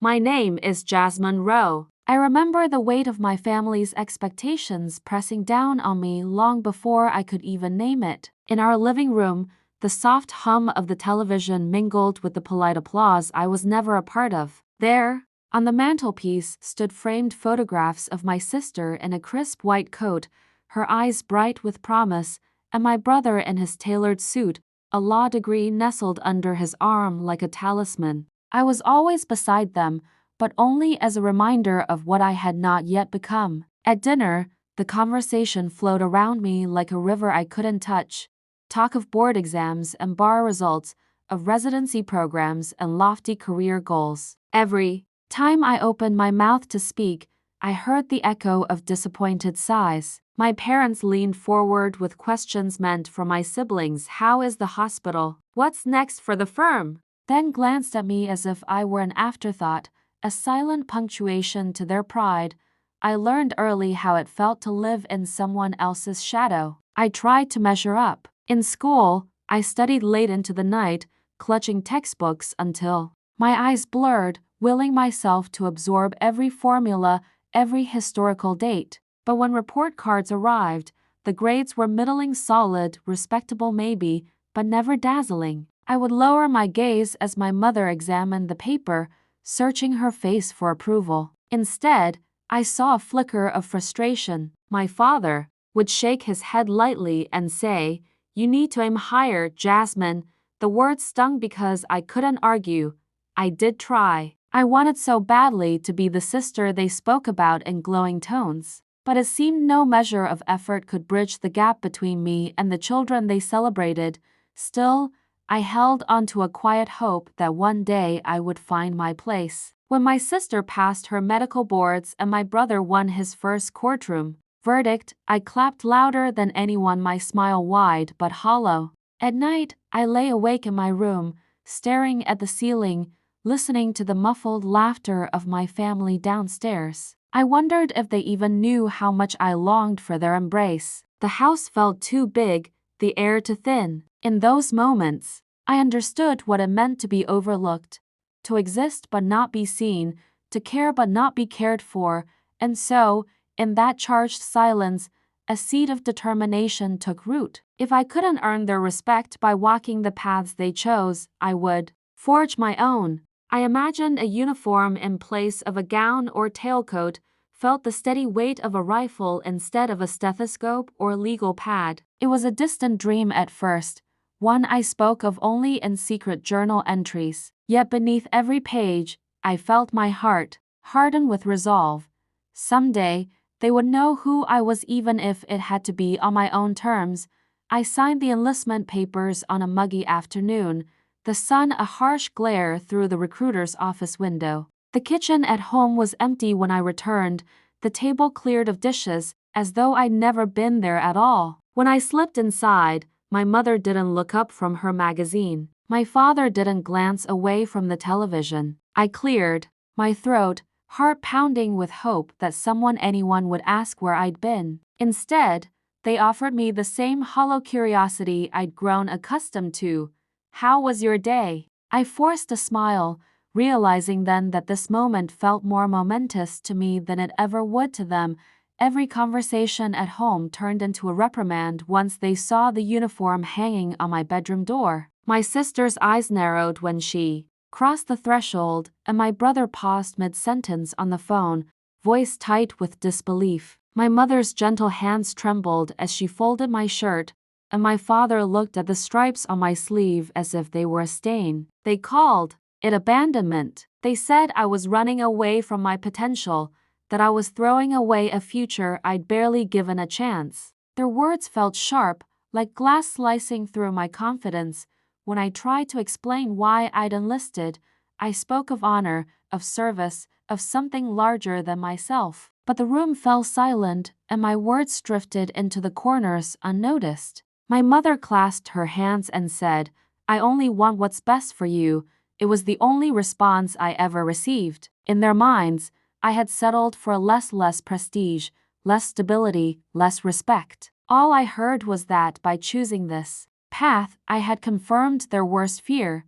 My name is Jasmine Rowe. I remember the weight of my family's expectations pressing down on me long before I could even name it. In our living room, the soft hum of the television mingled with the polite applause I was never a part of. There, on the mantelpiece, stood framed photographs of my sister in a crisp white coat, her eyes bright with promise, and my brother in his tailored suit, a law degree nestled under his arm like a talisman. I was always beside them, but only as a reminder of what I had not yet become. At dinner, the conversation flowed around me like a river I couldn't touch. Talk of board exams and bar results, of residency programs and lofty career goals. Every time I opened my mouth to speak, I heard the echo of disappointed sighs. My parents leaned forward with questions meant for my siblings. How is the hospital? What's next for the firm? Then glanced at me as if I were an afterthought, a silent punctuation to their pride. I learned early how it felt to live in someone else's shadow. I tried to measure up. In school, I studied late into the night, clutching textbooks until my eyes blurred, willing myself to absorb every formula, every historical date. But when report cards arrived, the grades were middling solid, respectable maybe, but never dazzling. I would lower my gaze as my mother examined the paper, searching her face for approval. Instead, I saw a flicker of frustration. My father would shake his head lightly and say, "You need to aim higher, Jasmine." The words stung because I couldn't argue. I did try. I wanted so badly to be the sister they spoke about in glowing tones. But it seemed no measure of effort could bridge the gap between me and the children they celebrated. Still, I held onto a quiet hope that one day I would find my place. When my sister passed her medical boards and my brother won his first courtroom verdict, I clapped louder than anyone, my smile wide but hollow. At night, I lay awake in my room, staring at the ceiling, listening to the muffled laughter of my family downstairs. I wondered if they even knew how much I longed for their embrace. The house felt too big, the air too thin. In those moments, I understood what it meant to be overlooked, to exist but not be seen, to care but not be cared for, and so, in that charged silence, a seed of determination took root. If I couldn't earn their respect by walking the paths they chose, I would forge my own. I imagined a uniform in place of a gown or tailcoat, felt the steady weight of a rifle instead of a stethoscope or legal pad. It was a distant dream at first, one I spoke of only in secret journal entries. Yet beneath every page, I felt my heart harden with resolve. Someday, they would know who I was even if it had to be on my own terms. I signed the enlistment papers on a muggy afternoon, the sun a harsh glare through the recruiter's office window. The kitchen at home was empty when I returned, the table cleared of dishes, as though I'd never been there at all. When I slipped inside, my mother didn't look up from her magazine. My father didn't glance away from the television. I cleared my throat, heart pounding with hope that anyone would ask where I'd been. Instead, they offered me the same hollow curiosity I'd grown accustomed to. "How was your day?" I forced a smile, realizing then that this moment felt more momentous to me than it ever would to them. Every conversation at home turned into a reprimand once they saw the uniform hanging on my bedroom door. My sister's eyes narrowed when she crossed the threshold, and my brother paused mid-sentence on the phone, voice tight with disbelief. My mother's gentle hands trembled as she folded my shirt, and my father looked at the stripes on my sleeve as if they were a stain. They called it abandonment. They said I was running away from my potential, that I was throwing away a future I'd barely given a chance. Their words felt sharp, like glass slicing through my confidence. When I tried to explain why I'd enlisted, I spoke of honor, of service, of something larger than myself. But the room fell silent, and my words drifted into the corners unnoticed. My mother clasped her hands and said, "I only want what's best for you." It was the only response I ever received. In their minds, I had settled for less prestige, less stability, less respect. All I heard was that by choosing this path, I had confirmed their worst fear,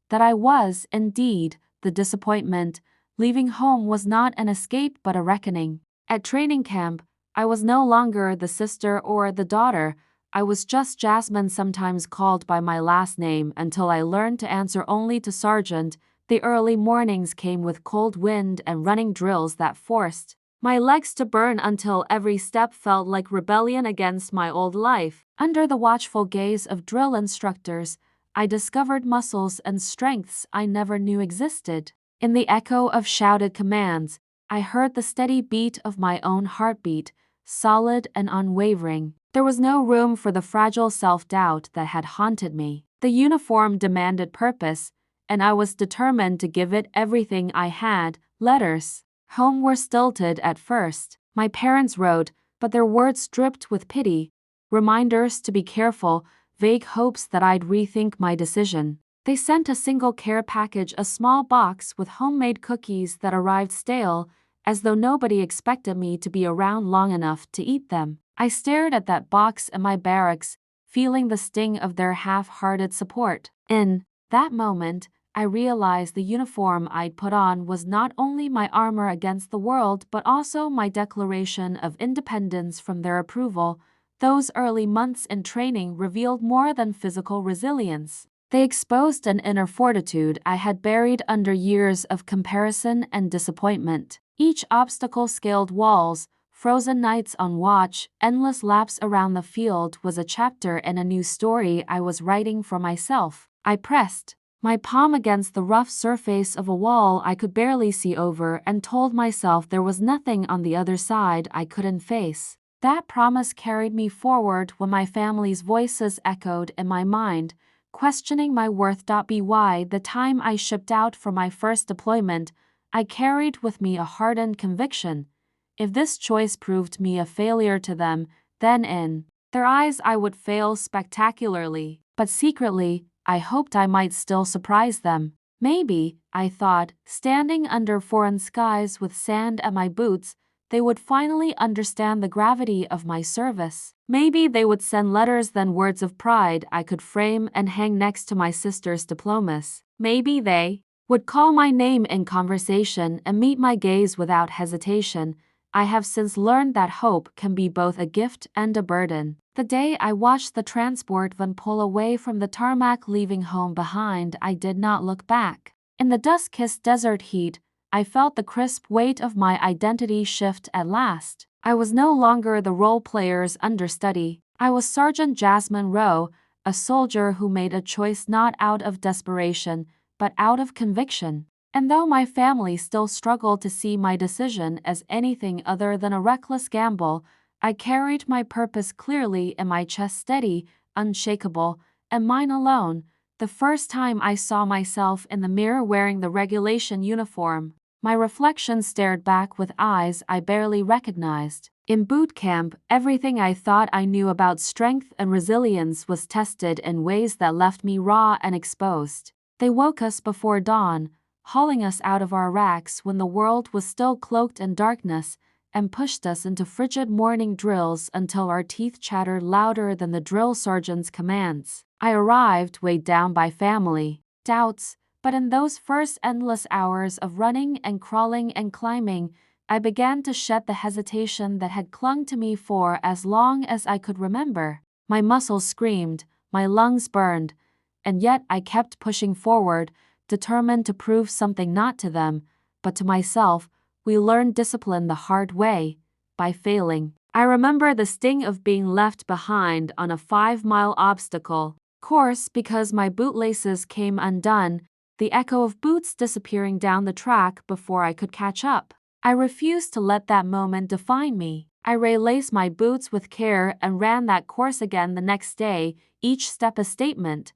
that I was, indeed, the disappointment, Leaving home was not an escape but a reckoning. At training camp, I was no longer the sister or the daughter. I was just Jasmine, sometimes called by my last name, until I learned to answer only to Sergeant. The early mornings came with cold wind and running drills that forced my legs to burn until every step felt like rebellion against my old life. Under the watchful gaze of drill instructors, I discovered muscles and strengths I never knew existed. In the echo of shouted commands, I heard the steady beat of my own heartbeat, solid and unwavering. There was no room for the fragile self-doubt that had haunted me. The uniform demanded purpose, and I was determined to give it everything I had. Letters home were stilted at first. My parents wrote, but their words dripped with pity, reminders to be careful, vague hopes that I'd rethink my decision. They sent a single care package, a small box with homemade cookies that arrived stale, as though nobody expected me to be around long enough to eat them. I stared at that box in my barracks, feeling the sting of their half-hearted support. In that moment, I realized the uniform I'd put on was not only my armor against the world but also my declaration of independence from their approval. Those early months in training revealed more than physical resilience. They exposed an inner fortitude I had buried under years of comparison and disappointment. Each obstacle, scaled walls, frozen nights on watch, endless laps around the field was a chapter in a new story I was writing for myself. I pressed my palm against the rough surface of a wall I could barely see over and told myself there was nothing on the other side I couldn't face. That promise carried me forward when my family's voices echoed in my mind, questioning my worth. By the time I shipped out for my first deployment, I carried with me a hardened conviction. If this choice proved me a failure to them, then in their eyes I would fail spectacularly. But secretly, I hoped I might still surprise them. Maybe, I thought, standing under foreign skies with sand at my boots, they would finally understand the gravity of my service. Maybe they would send letters, then words of pride I could frame and hang next to my sister's diplomas. Maybe they would call my name in conversation and meet my gaze without hesitation. I have since learned that hope can be both a gift and a burden. The day I watched the transport van pull away from the tarmac, leaving home behind, I did not look back. In the dust-kissed desert heat, I felt the crisp weight of my identity shift at last. I was no longer the role player's understudy. I was Sergeant Jasmine Rowe, a soldier who made a choice not out of desperation, but out of conviction. And though my family still struggled to see my decision as anything other than a reckless gamble, I carried my purpose clearly in my chest, steady, unshakable, and mine alone. The first time I saw myself in the mirror wearing the regulation uniform, my reflection stared back with eyes I barely recognized. In boot camp, everything I thought I knew about strength and resilience was tested in ways that left me raw and exposed. They woke us before dawn, hauling us out of our racks when the world was still cloaked in darkness, and pushed us into frigid morning drills until our teeth chattered louder than the drill sergeant's commands. I arrived weighed down by family doubts, but in those first endless hours of running and crawling and climbing, I began to shed the hesitation that had clung to me for as long as I could remember. My muscles screamed, my lungs burned, and yet I kept pushing forward, determined to prove something not to them, but to myself. We learned discipline the hard way, by failing. I remember the sting of being left behind on a 5-mile obstacle course because my bootlaces came undone, the echo of boots disappearing down the track before I could catch up. I refused to let that moment define me. I relaced my boots with care and ran that course again the next day, each step a statement.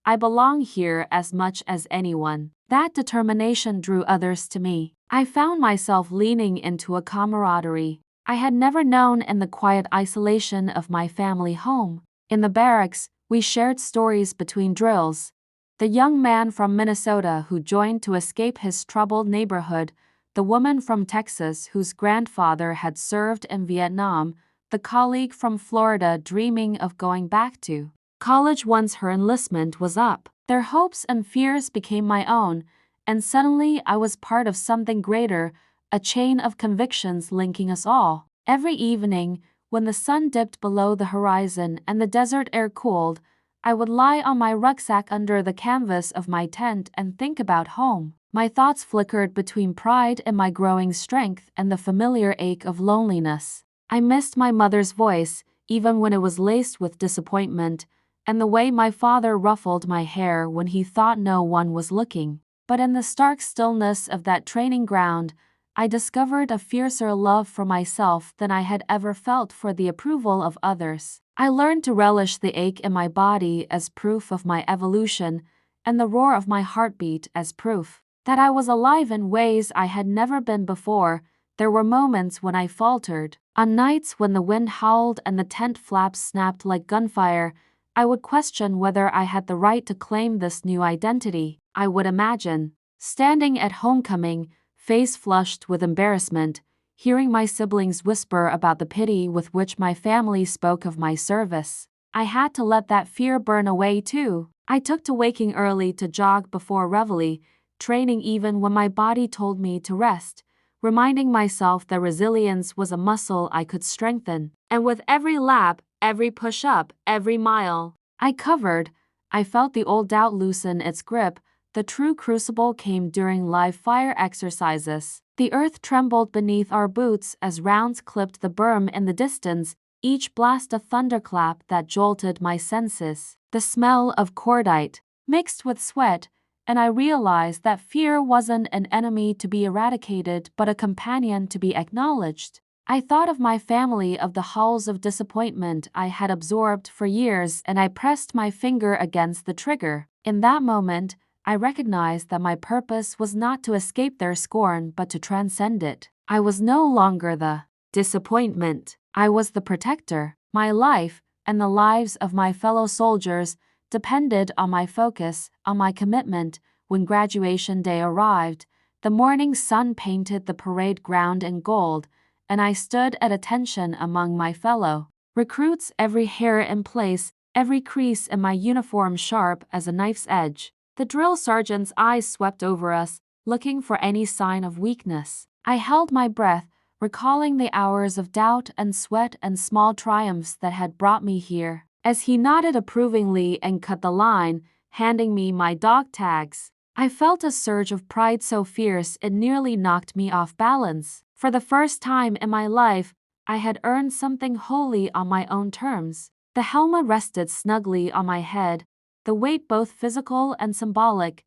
I belong here as much as anyone. That determination drew others to me. I found myself leaning into a camaraderie I had never known in the quiet isolation of my family home. In the barracks, we shared stories between drills. The young man from Minnesota who joined to escape his troubled neighborhood, the woman from Texas whose grandfather had served in Vietnam, the colleague from Florida dreaming of going back to college once her enlistment was up. Their hopes and fears became my own, and suddenly I was part of something greater, a chain of convictions linking us all. Every evening, when the sun dipped below the horizon and the desert air cooled, I would lie on my rucksack under the canvas of my tent and think about home. My thoughts flickered between pride in my growing strength and the familiar ache of loneliness. I missed my mother's voice, even when it was laced with disappointment, and the way my father ruffled my hair when he thought no one was looking. But in the stark stillness of that training ground, I discovered a fiercer love for myself than I had ever felt for the approval of others. I learned to relish the ache in my body as proof of my evolution, and the roar of my heartbeat as proof that I was alive in ways I had never been before. There were moments when I faltered. On nights when the wind howled and the tent flaps snapped like gunfire, I would question whether I had the right to claim this new identity. I would imagine, standing at homecoming, face flushed with embarrassment, hearing my siblings whisper about the pity with which my family spoke of my service. I had to let that fear burn away too. I took to waking early to jog before reveille, training even when my body told me to rest, reminding myself that resilience was a muscle I could strengthen. And with every lap, every push-up, every mile I covered, I felt the old doubt loosen its grip. The true crucible came during live fire exercises. The earth trembled beneath our boots as rounds clipped the berm in the distance, each blast a thunderclap that jolted my senses. The smell of cordite mixed with sweat, and I realized that fear wasn't an enemy to be eradicated but a companion to be acknowledged. I thought of my family, of the howls of disappointment I had absorbed for years, and I pressed my finger against the trigger. In that moment, I recognized that my purpose was not to escape their scorn but to transcend it. I was no longer the disappointment. I was the protector. My life, and the lives of my fellow soldiers, depended on my focus, on my commitment. When graduation day arrived, the morning sun painted the parade ground in gold, and I stood at attention among my fellow recruits, every hair in place, every crease in my uniform sharp as a knife's edge. The drill sergeant's eyes swept over us, looking for any sign of weakness. I held my breath, recalling the hours of doubt and sweat and small triumphs that had brought me here. As he nodded approvingly and cut the line, handing me my dog tags, I felt a surge of pride so fierce it nearly knocked me off balance. For the first time in my life, I had earned something wholly on my own terms. The helmet rested snugly on my head, the weight both physical and symbolic,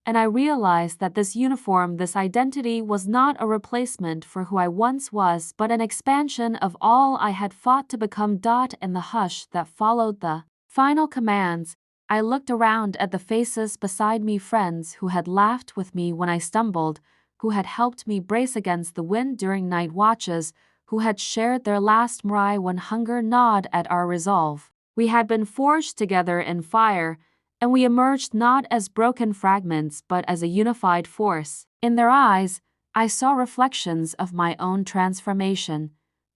and I realized that this uniform, this identity, was not a replacement for who I once was, but an expansion of all I had fought to become. In the hush that followed the final commands, I looked around at the faces beside me, friends who had laughed with me when I stumbled, who had helped me brace against the wind during night watches, who had shared their last mrai when hunger gnawed at our resolve. We had been forged together in fire, and we emerged not as broken fragments but as a unified force. In their eyes, I saw reflections of my own transformation.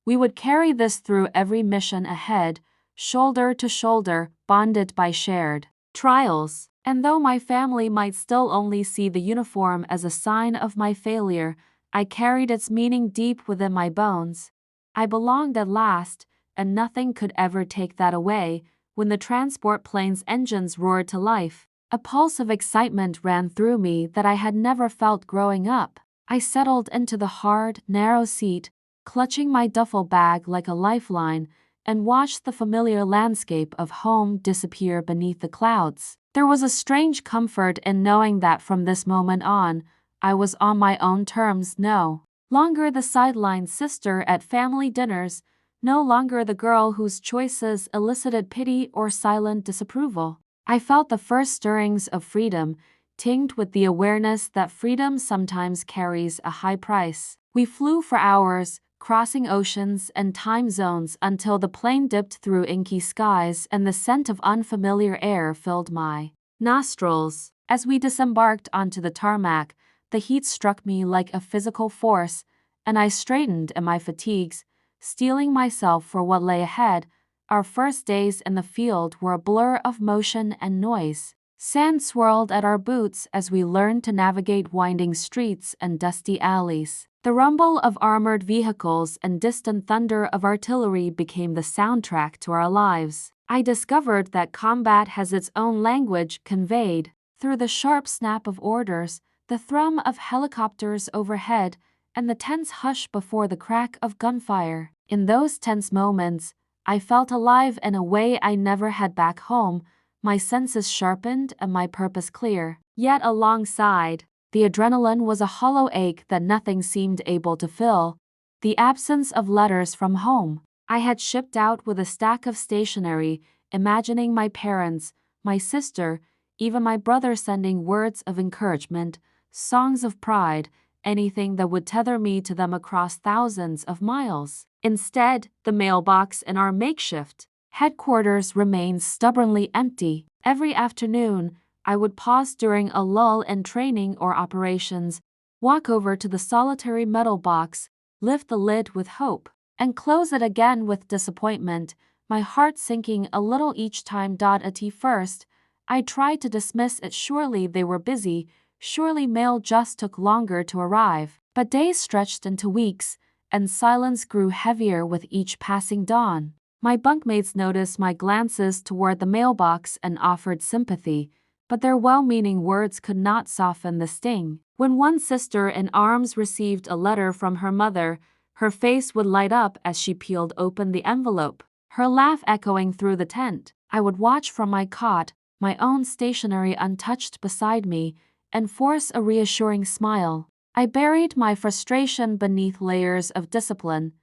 We would carry this through every mission ahead, shoulder to shoulder, bonded by shared trials. And though my family might still only see the uniform as a sign of my failure, I carried its meaning deep within my bones. I belonged at last, and nothing could ever take that away. When the transport plane's engines roared to life, a pulse of excitement ran through me that I had never felt growing up. I settled into the hard, narrow seat, clutching my duffel bag like a lifeline, and watched the familiar landscape of home disappear beneath the clouds. There was a strange comfort in knowing that from this moment on, I was on my own terms, no longer the sideline sister at family dinners, no longer the girl whose choices elicited pity or silent disapproval. I felt the first stirrings of freedom, tinged with the awareness that freedom sometimes carries a high price. We flew for hours, crossing oceans and time zones until the plane dipped through inky skies and the scent of unfamiliar air filled my nostrils. As we disembarked onto the tarmac, the heat struck me like a physical force, and I straightened in my fatigues, steeling myself for what lay ahead. Our first days in the field were a blur of motion and noise. Sand swirled at our boots as we learned to navigate winding streets and dusty alleys. The rumble of armored vehicles and distant thunder of artillery became the soundtrack to our lives. I discovered that combat has its own language conveyed through the sharp snap of orders, the thrum of helicopters overhead, and the tense hush before the crack of gunfire. In those tense moments, I felt alive in a way I never had back home, my senses sharpened and my purpose clear. Yet alongside, the adrenaline was a hollow ache that nothing seemed able to fill. The absence of letters from home. I had shipped out with a stack of stationery, imagining my parents, my sister, even my brother sending words of encouragement, songs of pride, anything that would tether me to them across thousands of miles. Instead, the mailbox in our makeshift headquarters remained stubbornly empty. Every afternoon, I would pause during a lull in training or operations, walk over to the solitary metal box, lift the lid with hope, and close it again with disappointment, my heart sinking a little each time. At first, I tried to dismiss it. Surely they were busy, surely mail just took longer to arrive. But days stretched into weeks, and silence grew heavier with each passing dawn. My bunkmates noticed my glances toward the mailbox and offered sympathy, but their well-meaning words could not soften the sting. When one sister in arms received a letter from her mother, her face would light up as she peeled open the envelope, her laugh echoing through the tent. I would watch from my cot, my own stationery untouched beside me, and force a reassuring smile. I buried my frustration beneath layers of discipline.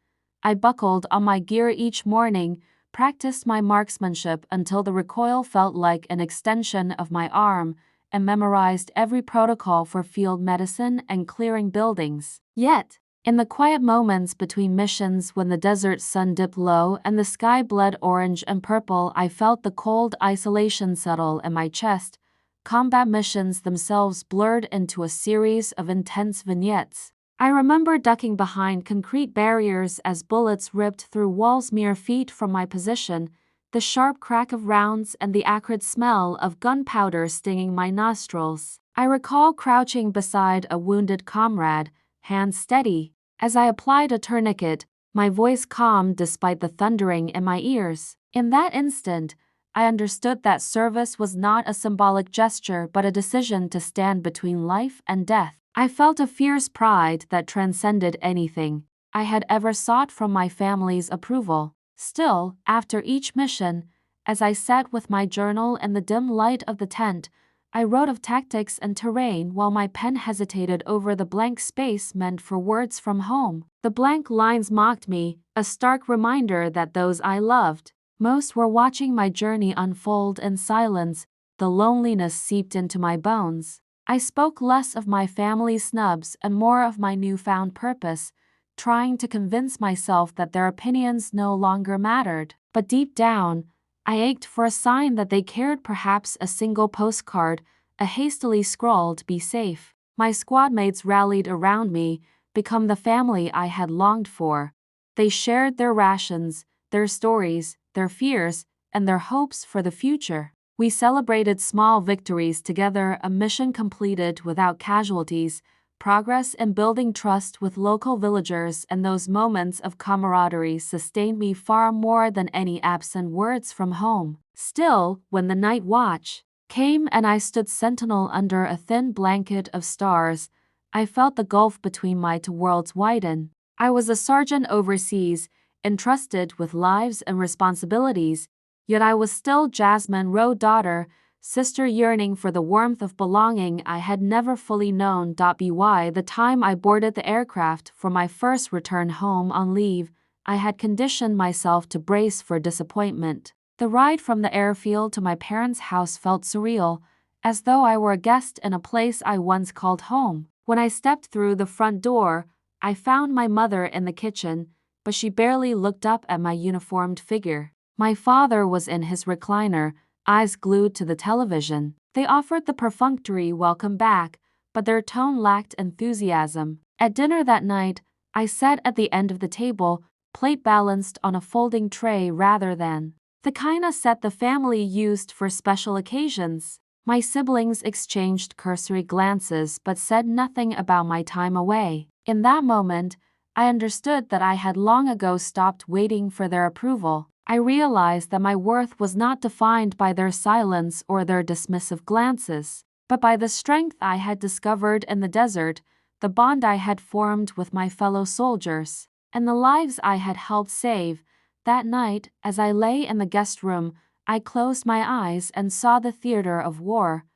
I buckled on my gear each morning, practiced my marksmanship until the recoil felt like an extension of my arm, and memorized every protocol for field medicine and clearing buildings. Yet, in the quiet moments between missions when the desert sun dipped low and the sky bled orange and purple, I felt the cold isolation settle in my chest. Combat missions themselves blurred into a series of intense vignettes. I remember ducking behind concrete barriers as bullets ripped through walls mere feet from my position, the sharp crack of rounds and the acrid smell of gunpowder stinging my nostrils. I recall crouching beside a wounded comrade, hands steady. As I applied a tourniquet, my voice calm despite the thundering in my ears. In that instant, I understood that service was not a symbolic gesture but a decision to stand between life and death. I felt a fierce pride that transcended anything I had ever sought from my family's approval. Still, after each mission, as I sat with my journal in the dim light of the tent, I wrote of tactics and terrain while my pen hesitated over the blank space meant for words from home. The blank lines mocked me, a stark reminder that those I loved most were watching my journey unfold in silence. The loneliness seeped into my bones. I spoke less of my family's snubs and more of my newfound purpose, trying to convince myself that their opinions no longer mattered. But deep down, I ached for a sign that they cared, perhaps a single postcard, a hastily scrawled "Be safe." My squad mates rallied around me, become the family I had longed for. They shared their rations, their stories, their fears, and their hopes for the future. We celebrated small victories together, a mission completed without casualties, progress in building trust with local villagers, and those moments of camaraderie sustained me far more than any absent words from home. Still, when the night watch came and I stood sentinel under a thin blanket of stars, I felt the gulf between my two worlds widen. I was a sergeant overseas, entrusted with lives and responsibilities, yet I was still Jasmine Rowe, daughter, sister, yearning for the warmth of belonging I had never fully known. By the time I boarded the aircraft for my first return home on leave, I had conditioned myself to brace for disappointment. The ride from the airfield to my parents' house felt surreal, as though I were a guest in a place I once called home. When I stepped through the front door, I found my mother in the kitchen, but she barely looked up at my uniformed figure. My father was in his recliner, eyes glued to the television. They offered the perfunctory welcome back, but their tone lacked enthusiasm. At dinner that night, I sat at the end of the table, plate balanced on a folding tray rather than the kind of set the family used for special occasions. My siblings exchanged cursory glances but said nothing about my time away. In that moment, I understood that I had long ago stopped waiting for their approval. I realized that my worth was not defined by their silence or their dismissive glances, but by the strength I had discovered in the desert, the bond I had formed with my fellow soldiers, and the lives I had helped save. That night, as I lay in the guest room, I closed my eyes and saw the theater of war,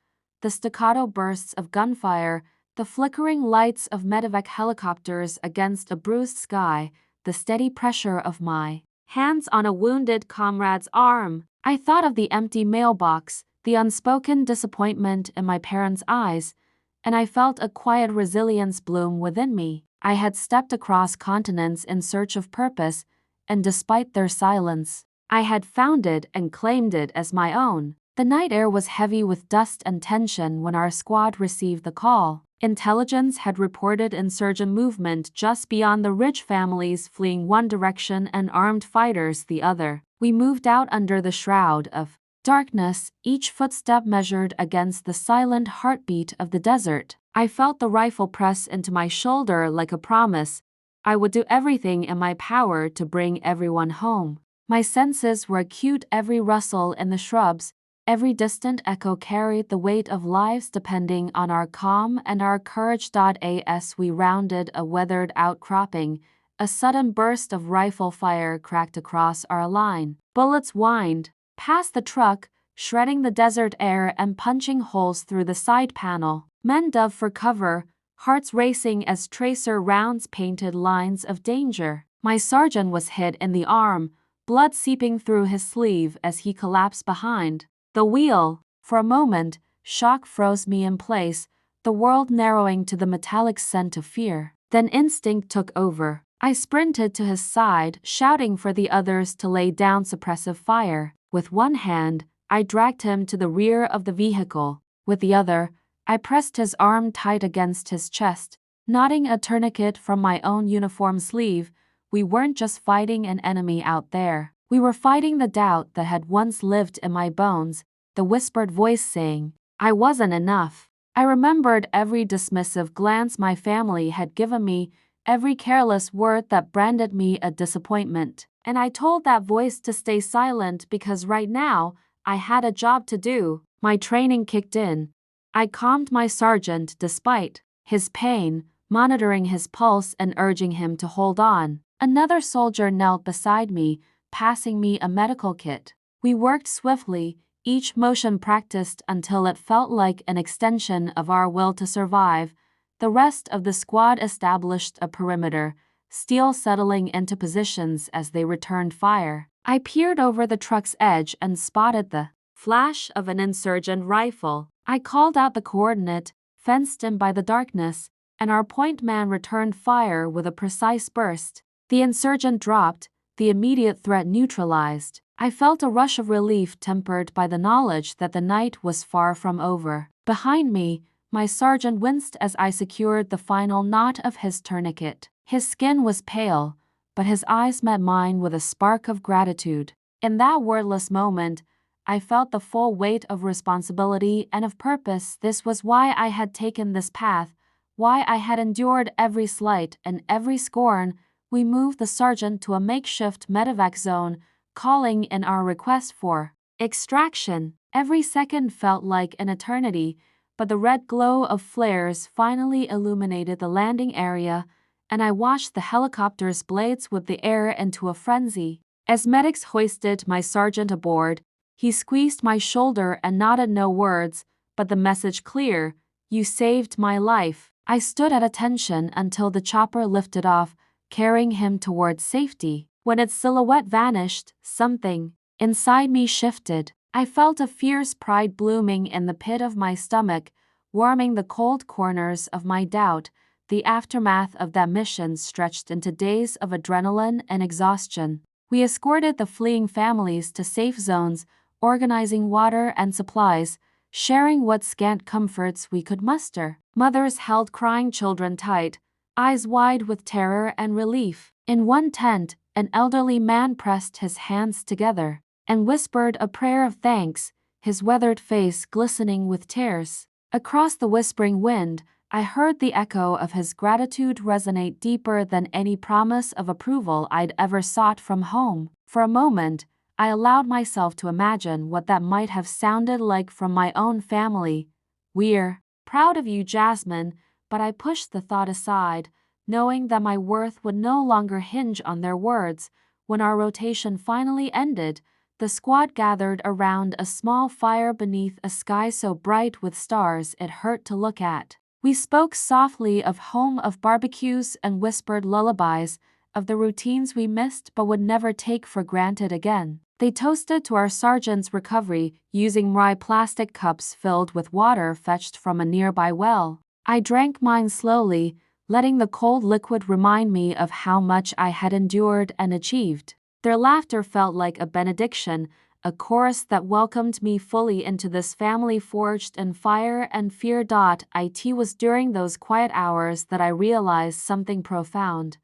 the staccato bursts of gunfire, the flickering lights of medevac helicopters against a bruised sky, the steady pressure of my hands on a wounded comrade's arm. I thought of the empty mailbox, the unspoken disappointment in my parents' eyes, and I felt a quiet resilience bloom within me. I had stepped across continents in search of purpose, and despite their silence, I had found it and claimed it as my own. The night air was heavy with dust and tension when our squad received the call. Intelligence had reported insurgent movement just beyond the Ridge, families fleeing one direction and armed fighters the other. We moved out under the shroud of darkness, each footstep measured against the silent heartbeat of the desert. I felt the rifle press into my shoulder like a promise. I would do everything in my power to bring everyone home. My senses were acute. Every rustle in the shrubs, every distant echo carried the weight of lives depending on our calm and our courage. As we rounded a weathered outcropping, a sudden burst of rifle fire cracked across our line. Bullets whined past the truck, shredding the desert air and punching holes through the side panel. Men dove for cover, hearts racing as tracer rounds painted lines of danger. My sergeant was hit in the arm, blood seeping through his sleeve as he collapsed behind the wheel. For a moment, shock froze me in place, the world narrowing to the metallic scent of fear. Then instinct took over. I sprinted to his side, shouting for the others to lay down suppressive fire. With one hand, I dragged him to the rear of the vehicle. With the other, I pressed his arm tight against his chest, knotting a tourniquet from my own uniform sleeve. We weren't just fighting an enemy out there. We were fighting the doubt that had once lived in my bones, the whispered voice saying, I wasn't enough. I remembered every dismissive glance my family had given me, every careless word that branded me a disappointment. And I told that voice to stay silent because right now, I had a job to do. My training kicked in. I calmed my sergeant despite his pain, monitoring his pulse and urging him to hold on. Another soldier knelt beside me, passing me a medical kit. We worked swiftly, each motion practiced until it felt like an extension of our will to survive. The rest of the squad established a perimeter, steel settling into positions as they returned fire. I peered over the truck's edge and spotted the flash of an insurgent rifle. I called out the coordinate, fenced in by the darkness, and our point man returned fire with a precise burst. The insurgent dropped, the immediate threat neutralized. I felt a rush of relief tempered by the knowledge that the night was far from over. Behind me, my sergeant winced as I secured the final knot of his tourniquet. His skin was pale, but his eyes met mine with a spark of gratitude. In that wordless moment, I felt the full weight of responsibility and of purpose. This was why I had taken this path, why I had endured every slight and every scorn. We moved the sergeant to a makeshift medevac zone, calling in our request for extraction. Every second felt like an eternity, but the red glow of flares finally illuminated the landing area, and I watched the helicopter's blades whip the air into a frenzy. As medics hoisted my sergeant aboard, he squeezed my shoulder and nodded, no words, but the message clear: you saved my life. I stood at attention until the chopper lifted off, carrying him towards safety. When its silhouette vanished, something inside me shifted. I felt a fierce pride blooming in the pit of my stomach, warming the cold corners of my doubt. The aftermath of that mission stretched into days of adrenaline and exhaustion. We escorted the fleeing families to safe zones, organizing water and supplies, sharing what scant comforts we could muster. Mothers held crying children tight, eyes wide with terror and relief. In one tent, an elderly man pressed his hands together and whispered a prayer of thanks. his weathered face glistening with tears. Across the whispering wind, I heard the echo of his gratitude resonate deeper than any promise of approval I'd ever sought from home. For a moment, I allowed myself to imagine what that might have sounded like from my own family. "We're proud of you, Jasmine," but I pushed the thought aside, knowing that my worth would no longer hinge on their words. When our rotation finally ended, the squad gathered around a small fire beneath a sky so bright with stars it hurt to look at. We spoke softly of home, of barbecues, and whispered lullabies, of the routines we missed but would never take for granted again. They toasted to our sergeant's recovery, using rye plastic cups filled with water fetched from a nearby well. I drank mine slowly, letting the cold liquid remind me of how much I had endured and achieved. Their laughter felt like a benediction, a chorus that welcomed me fully into this family forged in fire and fear. It was during those quiet hours that I realized something profound.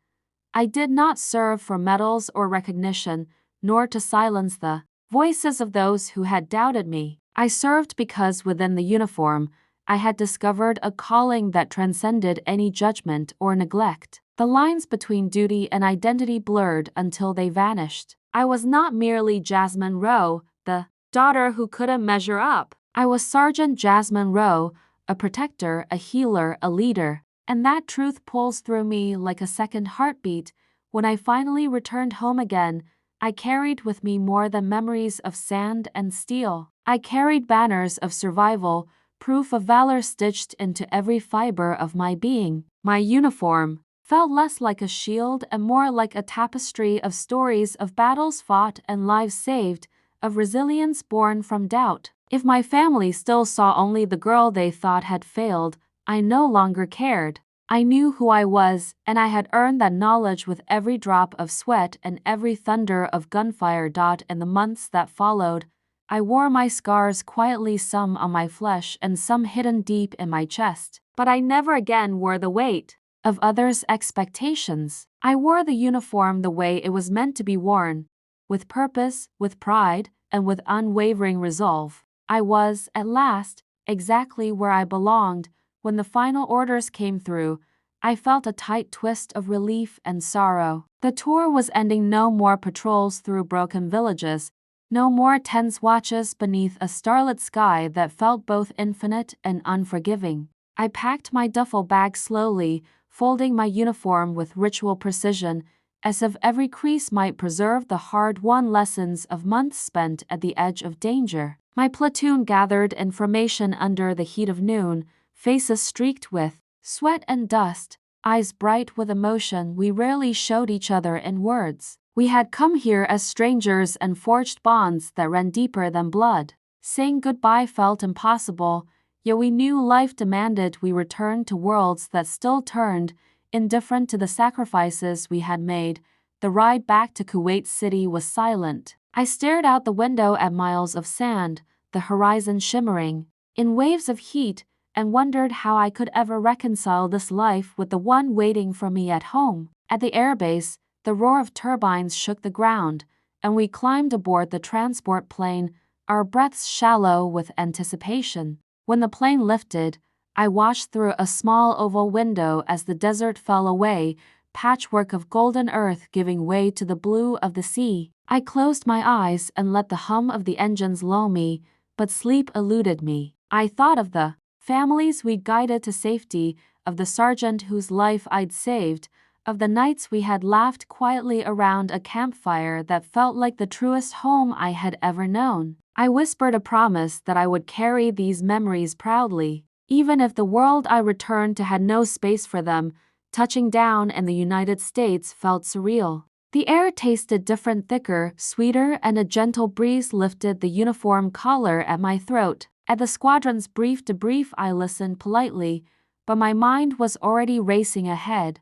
I did not serve for medals or recognition, nor to silence the voices of those who had doubted me. I served because within the uniform, I had discovered a calling that transcended any judgment or neglect. The lines between duty and identity blurred until they vanished. I was not merely Jasmine Rowe, the daughter who couldn't measure up. I was Sergeant Jasmine Rowe, a protector, a healer, a leader. And that truth pulsed through me like a second heartbeat. When I finally returned home again, I carried with me more than memories of sand and steel. I carried banners of survival, proof of valor stitched into every fiber of my being. My uniform felt less like a shield and more like a tapestry of stories of battles fought and lives saved, of resilience born from doubt. If my family still saw only the girl they thought had failed, I no longer cared. I knew who I was, and I had earned that knowledge with every drop of sweat and every thunder of gunfire. In the months that followed, I wore my scars quietly, some on my flesh and some hidden deep in my chest. But I never again wore the weight of others' expectations. I wore the uniform the way it was meant to be worn, with purpose, with pride, and with unwavering resolve. I was, at last, exactly where I belonged. When the final orders came through, I felt a tight twist of relief and sorrow. The tour was ending. No more patrols through broken villages, no more tense watches beneath a starlit sky that felt both infinite and unforgiving. I packed my duffel bag slowly, folding my uniform with ritual precision, as if every crease might preserve the hard-won lessons of months spent at the edge of danger. My platoon gathered in formation under the heat of noon, faces streaked with sweat and dust, eyes bright with emotion. We rarely showed each other in words. We had come here as strangers and forged bonds that ran deeper than blood. Saying goodbye felt impossible, yet we knew life demanded we return to worlds that still turned, indifferent to the sacrifices we had made. The ride back to Kuwait City was silent. I stared out the window at miles of sand, the horizon shimmering in waves of heat, and wondered how I could ever reconcile this life with the one waiting for me at home. At the airbase, the roar of turbines shook the ground, and we climbed aboard the transport plane, our breaths shallow with anticipation. When the plane lifted, I watched through a small oval window as the desert fell away, patchwork of golden earth giving way to the blue of the sea. I closed my eyes and let the hum of the engines lull me, but sleep eluded me. I thought of the families we'd guided to safety, of the sergeant whose life I'd saved, of the nights we had laughed quietly around a campfire that felt like the truest home I had ever known. I whispered a promise that I would carry these memories proudly, even if the world I returned to had no space for them. Touching down in the United States felt surreal. The air tasted different, thicker, sweeter, and a gentle breeze lifted the uniform collar at my throat. At the squadron's brief debrief, I listened politely, but my mind was already racing ahead.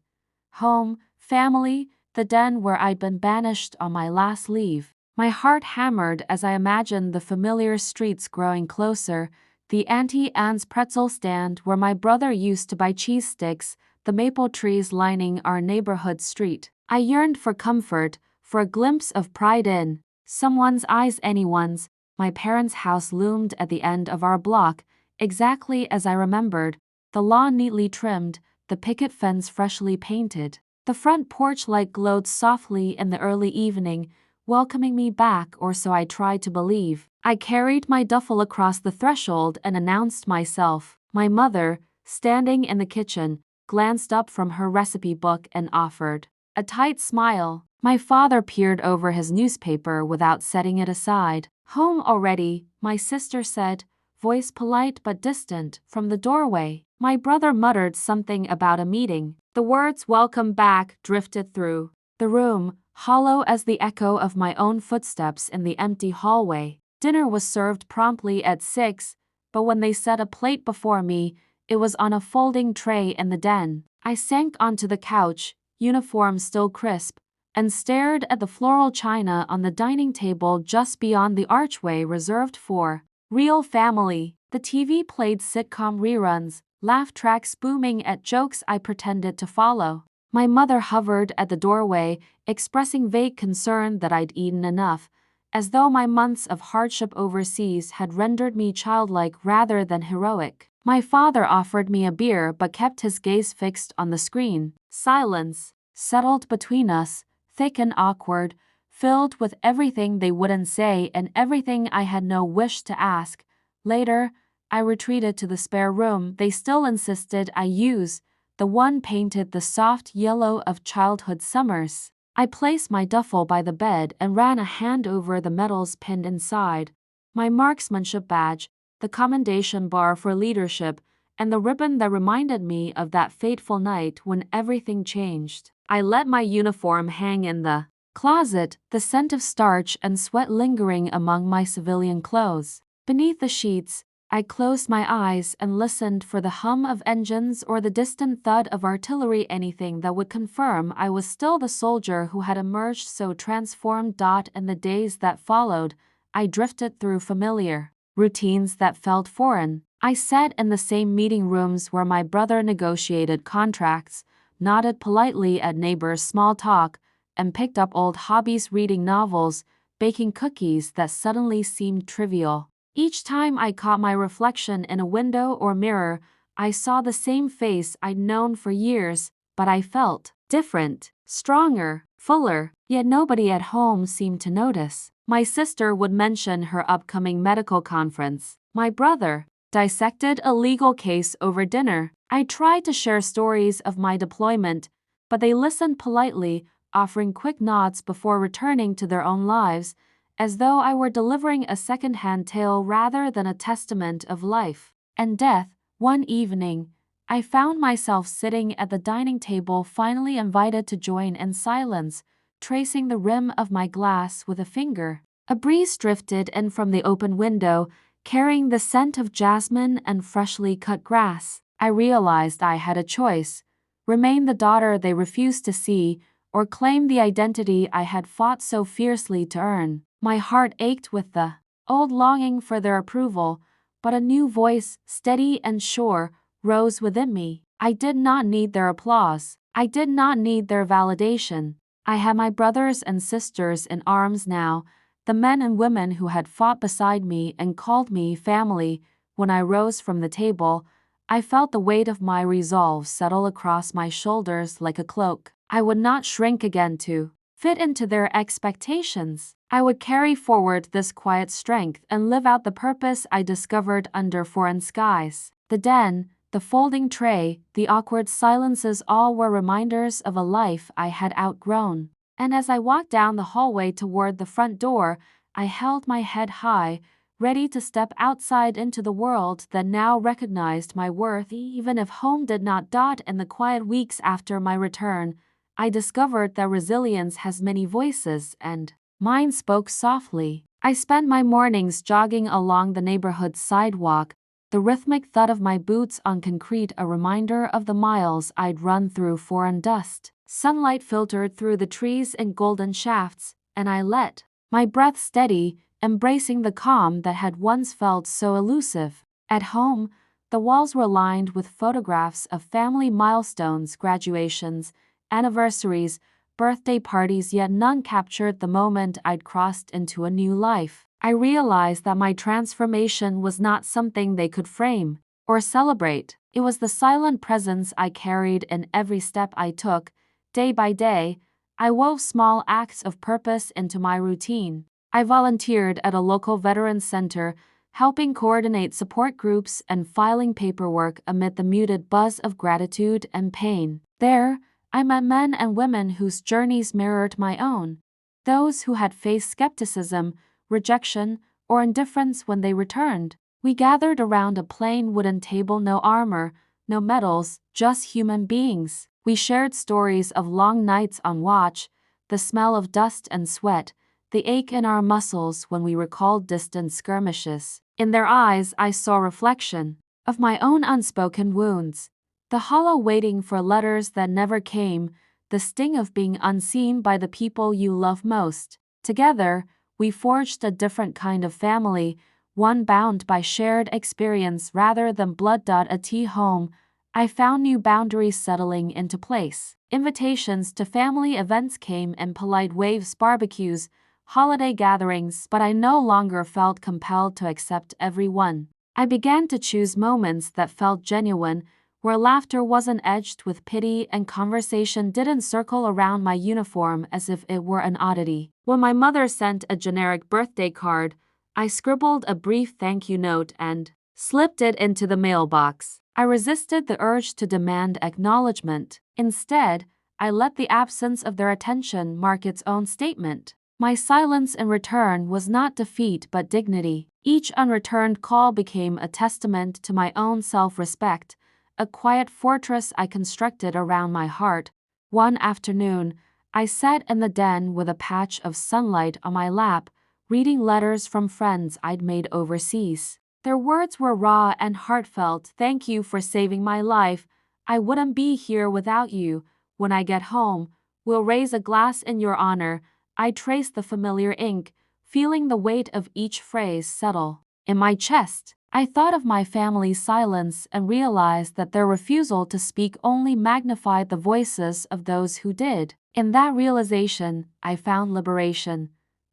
Home, family, the den where I'd been banished on my last leave. My heart hammered as I imagined the familiar streets growing closer, the Auntie Anne's pretzel stand where my brother used to buy cheese sticks, the maple trees lining our neighborhood street. I yearned for comfort, for a glimpse of pride in someone's eyes, anyone's, My parents' house loomed at the end of our block, exactly as I remembered, the lawn neatly trimmed, the picket fence freshly painted. The front porch light glowed softly in the early evening, welcoming me back, or so I tried to believe. I carried my duffel across the threshold and announced myself. My mother, standing in the kitchen, glanced up from her recipe book and offered a tight smile. My father peered over his newspaper without setting it aside. "Home already," my sister said, voice polite but distant, from the doorway. My brother muttered something about a meeting. The words "welcome back" drifted through the room, hollow as the echo of my own footsteps in the empty hallway. Dinner was served promptly at 6, but when they set a plate before me, it was on a folding tray in the den. I sank onto the couch, uniform still crisp, and stared at the floral china on the dining table just beyond the archway reserved for real family. The TV played sitcom reruns, laugh tracks booming at jokes I pretended to follow. My mother hovered at the doorway, expressing vague concern that I'd eaten enough, as though my months of hardship overseas had rendered me childlike rather than heroic. My father offered me a beer but kept his gaze fixed on the screen. Silence settled between us, thick and awkward, filled with everything they wouldn't say and everything I had no wish to ask. Later, I retreated to the spare room they still insisted I use, the one painted the soft yellow of childhood summers. I placed my duffel by the bed and ran a hand over the medals pinned inside, my marksmanship badge, the commendation bar for leadership, and the ribbon that reminded me of that fateful night when everything changed. I let my uniform hang in the closet, the scent of starch and sweat lingering among my civilian clothes. Beneath the sheets, I closed my eyes and listened for the hum of engines or the distant thud of artillery, anything that would confirm I was still the soldier who had emerged so transformed. In the days that followed, I drifted through familiar routines that felt foreign. I sat in the same meeting rooms where my brother negotiated contracts, nodded politely at neighbors' small talk, and picked up old hobbies, reading novels, baking cookies that suddenly seemed trivial. Each time I caught my reflection in a window or mirror, I saw the same face I'd known for years, but I felt different, stronger, fuller, yet nobody at home seemed to notice. My sister would mention her upcoming medical conference. My brother dissected a legal case over dinner. I tried to share stories of my deployment, but they listened politely, offering quick nods before returning to their own lives, as though I were delivering a second-hand tale rather than a testament of life and death. One evening, I found myself sitting at the dining table, finally invited to join in silence, tracing the rim of my glass with a finger. A breeze drifted in from the open window, carrying the scent of jasmine and freshly cut grass. I realized I had a choice: remain the daughter they refused to see, or claim the identity I had fought so fiercely to earn. My heart ached with the old longing for their approval, but a new voice, steady and sure, rose within me. I did not need their applause. I did not need their validation. I had my brothers and sisters in arms now, the men and women who had fought beside me and called me family. When I rose from the table, I felt the weight of my resolve settle across my shoulders like a cloak. I would not shrink again to fit into their expectations. I would carry forward this quiet strength and live out the purpose I discovered under foreign skies. The den, the folding tray, the awkward silences, all were reminders of a life I had outgrown. And as I walked down the hallway toward the front door, I held my head high, ready to step outside into the world that now recognized my worth. Even if home did not. In the quiet weeks after my return, I discovered that resilience has many voices, and mine spoke softly. I spent my mornings jogging along the neighborhood sidewalk, the rhythmic thud of my boots on concrete a reminder of the miles I'd run through foreign dust. Sunlight filtered through the trees in golden shafts, and I let my breath steady, embracing the calm that had once felt so elusive. At home, the walls were lined with photographs of family milestones, graduations, anniversaries, birthday parties, yet none captured the moment I'd crossed into a new life. I realized that my transformation was not something they could frame or celebrate. It was the silent presence I carried in every step I took. Day by day, I wove small acts of purpose into my routine. I volunteered at a local veterans center, helping coordinate support groups and filing paperwork amid the muted buzz of gratitude and pain. There, I met men and women whose journeys mirrored my own, those who had faced skepticism, rejection, or indifference when they returned. We gathered around a plain wooden table, no armor, no medals, just human beings. We shared stories of long nights on watch, the smell of dust and sweat, the ache in our muscles when we recalled distant skirmishes. In their eyes, I saw reflection of my own unspoken wounds, the hollow waiting for letters that never came, the sting of being unseen by the people you love most. Together, we forged a different kind of family, one bound by shared experience rather than blood. At home, I found new boundaries settling into place. Invitations to family events came in polite waves, barbecues, holiday gatherings, but I no longer felt compelled to accept every one. I began to choose moments that felt genuine, where laughter wasn't edged with pity and conversation didn't circle around my uniform as if it were an oddity. When my mother sent a generic birthday card, I scribbled a brief thank you note and slipped it into the mailbox. I resisted the urge to demand acknowledgement. Instead, I let the absence of their attention mark its own statement. My silence in return was not defeat but dignity. Each unreturned call became a testament to my own self-respect, a quiet fortress I constructed around my heart. One afternoon, I sat in the den with a patch of sunlight on my lap, reading letters from friends I'd made overseas. Their words were raw and heartfelt. Thank you for saving my life. I wouldn't be here without you. When I get home, we'll raise a glass in your honor. I traced the familiar ink, feeling the weight of each phrase settle in my chest. I thought of my family's silence and realized that their refusal to speak only magnified the voices of those who did. In that realization, I found liberation.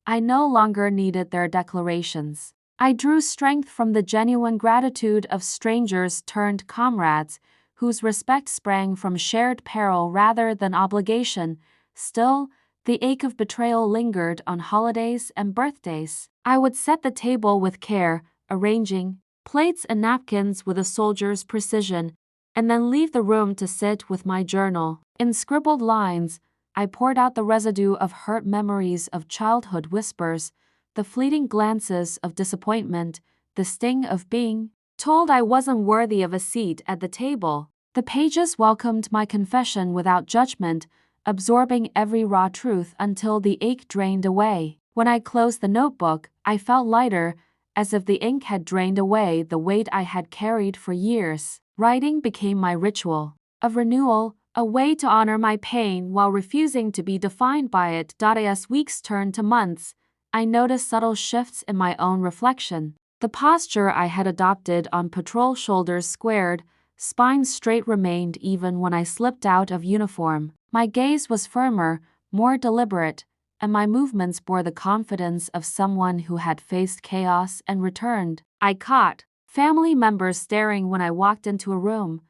I no longer needed their declarations. I drew strength from the genuine gratitude of strangers turned comrades, whose respect sprang from shared peril rather than obligation. Still, the ache of betrayal lingered on holidays and birthdays. I would set the table with care, arranging plates and napkins with a soldier's precision, and then leave the room to sit with my journal. In scribbled lines, I poured out the residue of hurt memories of childhood whispers, the fleeting glances of disappointment, the sting of being told I wasn't worthy of a seat at the table. The pages welcomed my confession without judgment, absorbing every raw truth until the ache drained away. When I closed the notebook, I felt lighter, as if the ink had drained away the weight I had carried for years. Writing became my ritual of renewal, a way to honor my pain while refusing to be defined by it. As weeks turned to months, I noticed subtle shifts in my own reflection. The posture I had adopted on patrol, shoulders squared, spine straight, remained even when I slipped out of uniform. My gaze was firmer, more deliberate, and my movements bore the confidence of someone who had faced chaos and returned. I caught family members staring when I walked into a room,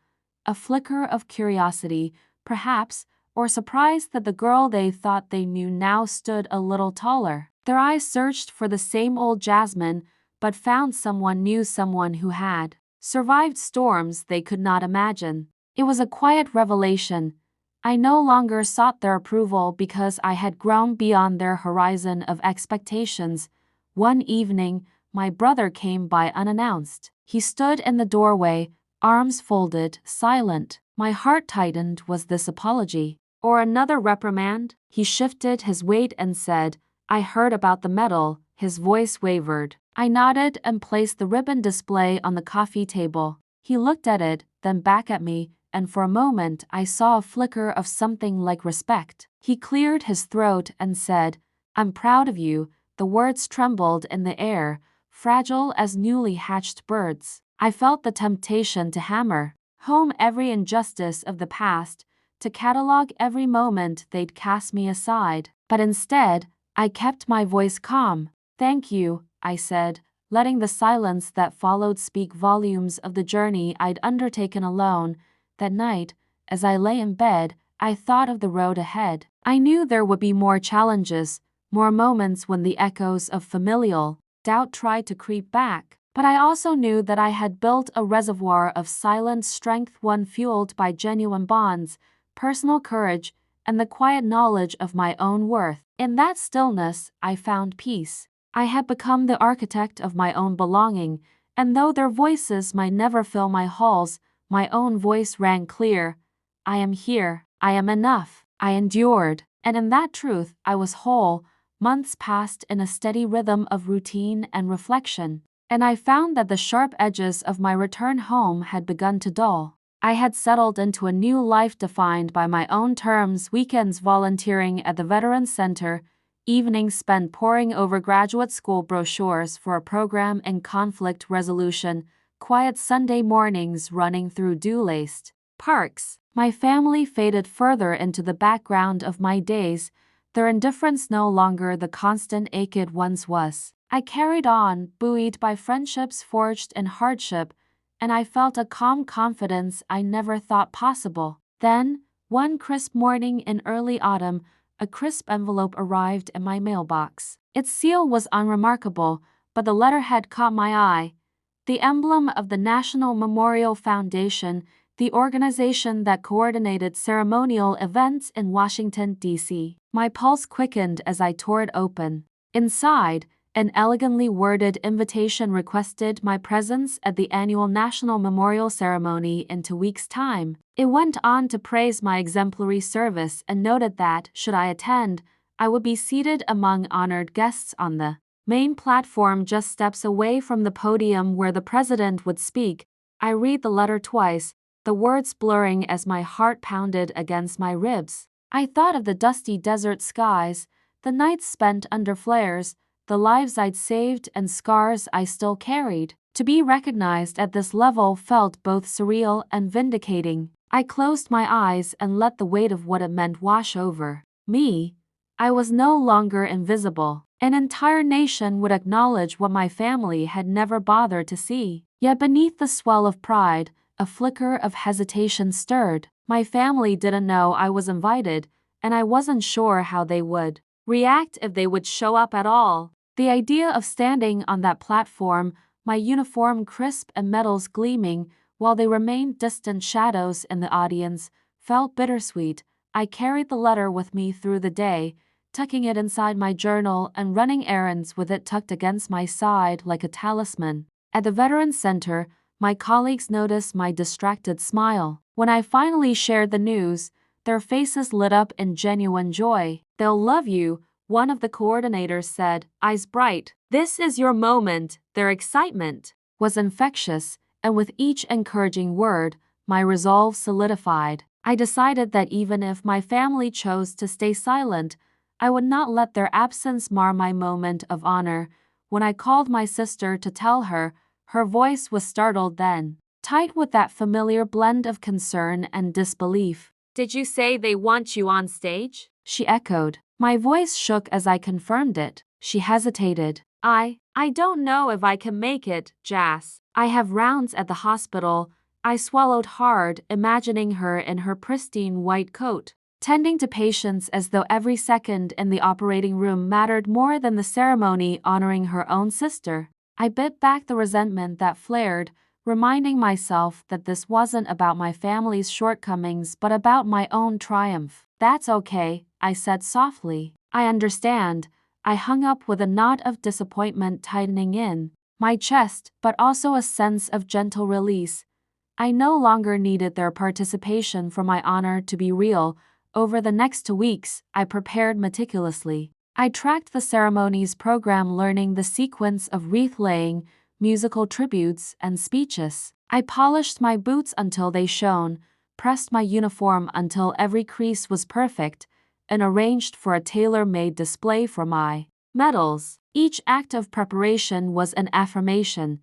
a flicker of curiosity, perhaps, or surprise that the girl they thought they knew now stood a little taller. Their eyes searched for the same old Jasmine, but found someone new, someone who had survived storms they could not imagine. It was a quiet revelation. I no longer sought their approval because I had grown beyond their horizon of expectations. One evening, my brother came by unannounced. He stood in the doorway, arms folded, silent. My heart tightened. Was this apology or another reprimand? He shifted his weight and said, "I heard about the medal." His voice wavered. I nodded and placed the ribbon display on the coffee table. He looked at it, then back at me, and for a moment I saw a flicker of something like respect. He cleared his throat and said, "I'm proud of you." The words trembled in the air, fragile as newly hatched birds. I felt the temptation to hammer home every injustice of the past, to catalog every moment they'd cast me aside. But instead, I kept my voice calm. "Thank you," I said, letting the silence that followed speak volumes of the journey I'd undertaken alone. That night, as I lay in bed, I thought of the road ahead. I knew there would be more challenges, more moments when the echoes of familial doubt tried to creep back. But I also knew that I had built a reservoir of silent strength, one fueled by genuine bonds, personal courage, and the quiet knowledge of my own worth. In that stillness, I found peace. I had become the architect of my own belonging, and though their voices might never fill my halls, my own voice rang clear. I am here. I am enough. I endured. And in that truth, I was whole. Months passed in a steady rhythm of routine and reflection, and I found that the sharp edges of my return home had begun to dull. I had settled into a new life defined by my own terms, weekends volunteering at the Veterans Center, evenings spent poring over graduate school brochures for a program in conflict resolution, quiet Sunday mornings running through dew-laced parks. My family faded further into the background of my days, their indifference no longer the constant ache it once was. I carried on, buoyed by friendships forged in hardship, and I felt a calm confidence I never thought possible. Then, one crisp morning in early autumn, a crisp envelope arrived in my mailbox. Its seal was unremarkable, but the letterhead caught my eye. The emblem of the National Memorial Foundation, the organization that coordinated ceremonial events in Washington, D.C. My pulse quickened as I tore it open. Inside, an elegantly worded invitation requested my presence at the annual National Memorial Ceremony in 2 weeks' time. It went on to praise my exemplary service and noted that, should I attend, I would be seated among honored guests on the main platform just steps away from the podium where the president would speak. I read the letter twice, the words blurring as my heart pounded against my ribs. I thought of the dusty desert skies, the nights spent under flares, the lives I'd saved and scars I still carried. To be recognized at this level felt both surreal and vindicating. I closed my eyes and let the weight of what it meant wash over me. I was no longer invisible. An entire nation would acknowledge what my family had never bothered to see. Yet beneath the swell of pride, a flicker of hesitation stirred. My family didn't know I was invited, and I wasn't sure how they would react if they would show up at all. The idea of standing on that platform, my uniform crisp and medals gleaming, while they remained distant shadows in the audience, felt bittersweet. I carried the letter with me through the day, tucking it inside my journal and running errands with it tucked against my side like a talisman. At the Veterans Center, my colleagues noticed my distracted smile. When I finally shared the news, their faces lit up in genuine joy. "They'll love you," one of the coordinators said, eyes bright. "This is your moment." Their excitement was infectious, and with each encouraging word, my resolve solidified. I decided that even if my family chose to stay silent, I would not let their absence mar my moment of honor. When I called my sister to tell her, her voice was startled then, tight with that familiar blend of concern and disbelief. "Did you say they want you on stage?" she echoed. My voice shook as I confirmed it. She hesitated. I don't know if I can make it, Jas. I have rounds at the hospital." I swallowed hard, imagining her in her pristine white coat, tending to patients as though every second in the operating room mattered more than the ceremony honoring her own sister. I bit back the resentment that flared, reminding myself that this wasn't about my family's shortcomings but about my own triumph. "That's okay," I said softly. "I understand." I hung up with a knot of disappointment tightening in my chest, but also a sense of gentle release. I no longer needed their participation for my honor to be real. Over the next 2 weeks, I prepared meticulously. I tracked the ceremony's program, learning the sequence of wreath-laying, musical tributes, and speeches. I polished my boots until they shone, pressed my uniform until every crease was perfect, and arranged for a tailor-made display for my medals. Each act of preparation was an affirmation.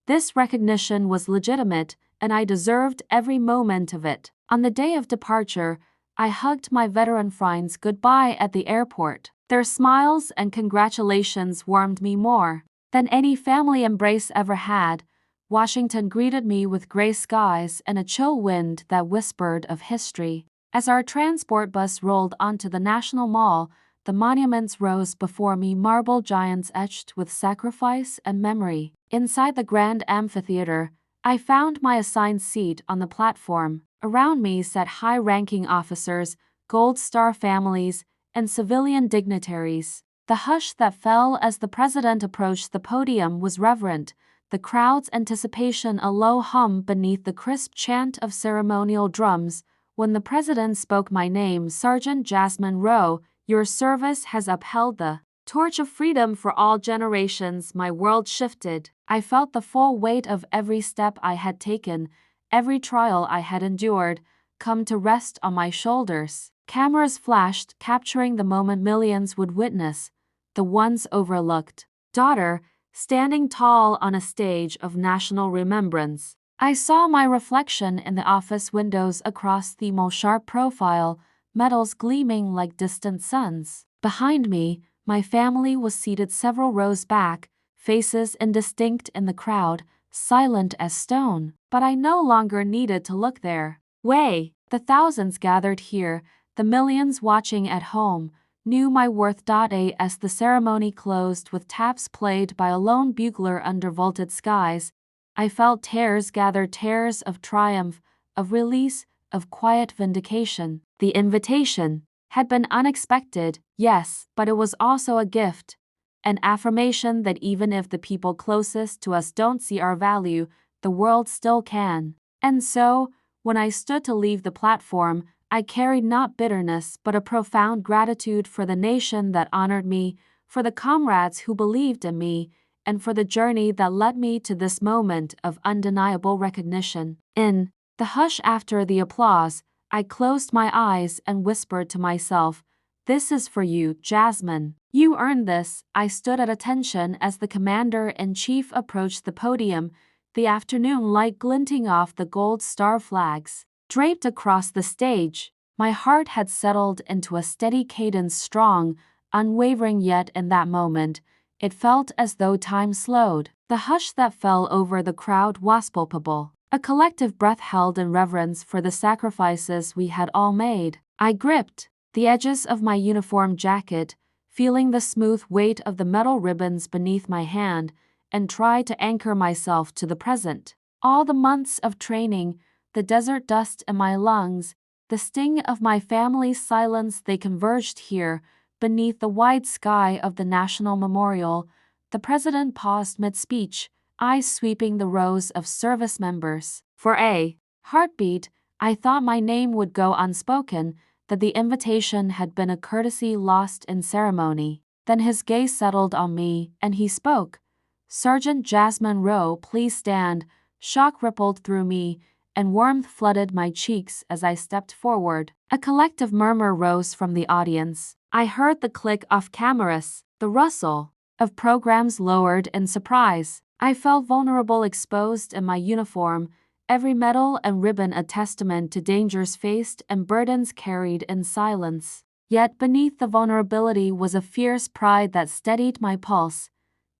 This recognition was legitimate, and I deserved every moment of it. On the day of departure, I hugged my veteran friends goodbye at the airport. Their smiles and congratulations warmed me more than any family embrace ever had. Washington greeted me with gray skies and a chill wind that whispered of history. As our transport bus rolled onto the National Mall, the monuments rose before me, marble giants etched with sacrifice and memory. Inside the grand amphitheater, I found my assigned seat on the platform. Around me sat high-ranking officers, Gold Star families, and civilian dignitaries. The hush that fell as the president approached the podium was reverent, the crowd's anticipation a low hum beneath the crisp chant of ceremonial drums. When the president spoke my name, Sergeant Jasmine Rowe, your service has upheld the torch of freedom for all generations. My world shifted. I felt the full weight of every step I had taken, every trial I had endured, come to rest on my shoulders. Cameras flashed, capturing the moment millions would witness, the once overlooked daughter, standing tall on a stage of national remembrance. I saw my reflection in the office windows across the mall, sharp profile, medals gleaming like distant suns. Behind me, my family was seated several rows back, faces indistinct in the crowd, silent as stone. But I no longer needed to look there. The thousands gathered here, the millions watching at home, knew my worth. As the ceremony closed with taps played by a lone bugler under vaulted skies, I felt tears gather, tears of triumph, of release, of quiet vindication. The invitation had been unexpected, yes, but it was also a gift, an affirmation that even if the people closest to us don't see our value, the world still can. And so, when I stood to leave the platform, I carried not bitterness but a profound gratitude for the nation that honored me, for the comrades who believed in me, and for the journey that led me to this moment of undeniable recognition. In the hush after the applause, I closed my eyes and whispered to myself, "This is for you, Jasmine. You earned this." I stood at attention as the commander-in-chief approached the podium, the afternoon light glinting off the gold star flags draped across the stage. My heart had settled into a steady cadence, strong, unwavering, yet in that moment, it felt as though time slowed. The hush that fell over the crowd was palpable, a collective breath held in reverence for the sacrifices we had all made. I gripped the edges of my uniform jacket, feeling the smooth weight of the metal ribbons beneath my hand, and tried to anchor myself to the present. All the months of training, the desert dust in my lungs, the sting of my family's silence, they converged here, beneath the wide sky of the National Memorial. The president paused mid-speech, eyes sweeping the rows of service members. For a heartbeat, I thought my name would go unspoken, that the invitation had been a courtesy lost in ceremony. Then his gaze settled on me, and he spoke. "Sergeant Jasmine Rowe, please stand." Shock rippled through me, and warmth flooded my cheeks as I stepped forward. A collective murmur rose from the audience. I heard the click of cameras, the rustle of programs lowered in surprise. I felt vulnerable, exposed in my uniform, every medal and ribbon a testament to dangers faced and burdens carried in silence. Yet beneath the vulnerability was a fierce pride that steadied my pulse.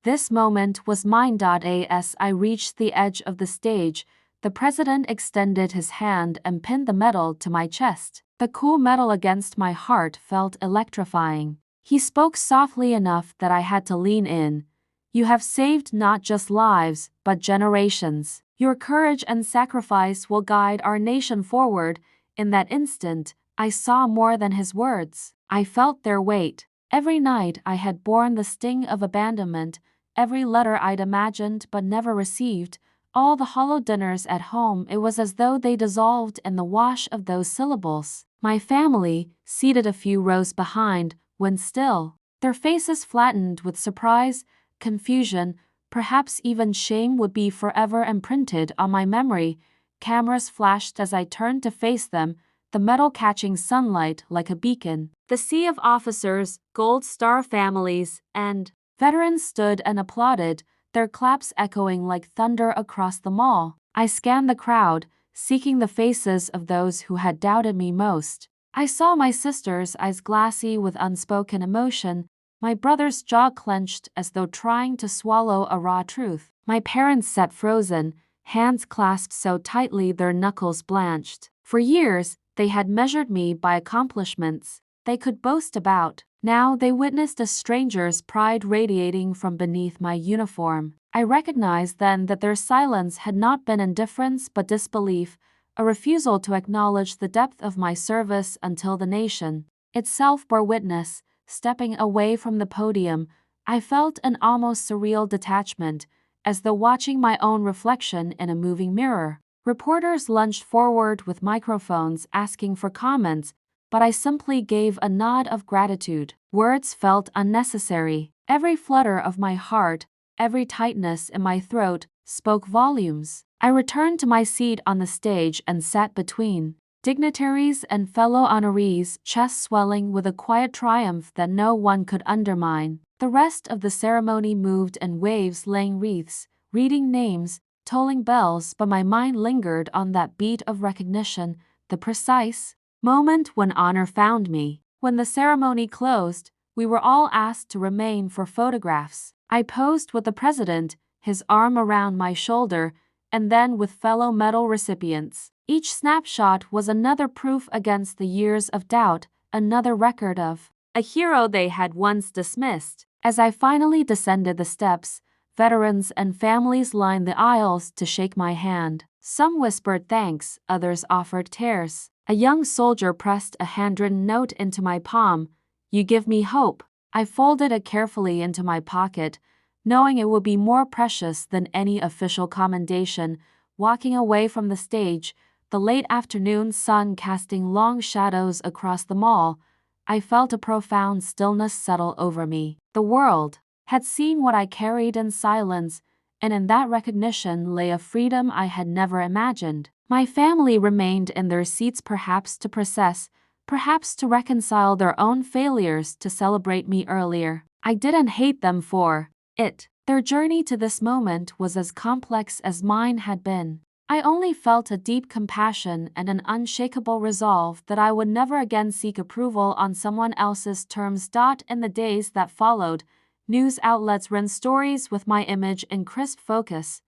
This moment was mine. As I reached the edge of the stage, the president extended his hand and pinned the medal to my chest. The cool metal against my heart felt electrifying. He spoke softly enough that I had to lean in. "You have saved not just lives, but generations. Your courage and sacrifice will guide our nation forward." In that instant, I saw more than his words. I felt their weight. Every night I had borne the sting of abandonment, every letter I'd imagined but never received, all the hollow dinners at home. It was as though they dissolved in the wash of those syllables. My family, seated a few rows behind, went still, their faces flattened with surprise, confusion, perhaps even shame would be forever imprinted on my memory. Cameras flashed as I turned to face them, the metal catching sunlight like a beacon. The sea of officers, Gold Star families, and veterans stood and applauded, their claps echoing like thunder across the mall. I scanned the crowd, seeking the faces of those who had doubted me most. I saw my sister's eyes glassy with unspoken emotion, My brother's jaw clenched as though trying to swallow a raw truth. My parents sat frozen, hands clasped so tightly their knuckles blanched. For years, they had measured me by accomplishments they could boast about. Now they witnessed a stranger's pride radiating from beneath my uniform. I recognized then that their silence had not been indifference but disbelief, a refusal to acknowledge the depth of my service until the nation itself bore witness. Stepping away from the podium, I felt an almost surreal detachment, as though watching my own reflection in a moving mirror. Reporters lunged forward with microphones asking for comments, but I simply gave a nod of gratitude. Words felt unnecessary. Every flutter of my heart, every tightness in my throat, spoke volumes. I returned to my seat on the stage and sat between dignitaries and fellow honorees, chest swelling with a quiet triumph that no one could undermine. The rest of the ceremony moved in waves, laying wreaths, reading names, tolling bells, but my mind lingered on that beat of recognition, the precise moment when honor found me. When the ceremony closed, we were all asked to remain for photographs. I posed with the president, his arm around my shoulder, and then with fellow medal recipients. Each snapshot was another proof against the years of doubt, another record of a hero they had once dismissed. As I finally descended the steps, veterans and families lined the aisles to shake my hand. Some whispered thanks, others offered tears. A young soldier pressed a handwritten note into my palm. "You give me hope." I folded it carefully into my pocket, knowing it would be more precious than any official commendation. Walking away from the stage, the late afternoon sun casting long shadows across the mall, I felt a profound stillness settle over me. The world had seen what I carried in silence, and in that recognition lay a freedom I had never imagined. My family remained in their seats, perhaps to process, perhaps to reconcile their own failures, to celebrate me earlier. I didn't hate them for it. Their journey to this moment was as complex as mine had been. I only felt a deep compassion and an unshakable resolve that I would never again seek approval on someone else's terms. In the days that followed, news outlets ran stories with my image in crisp focus.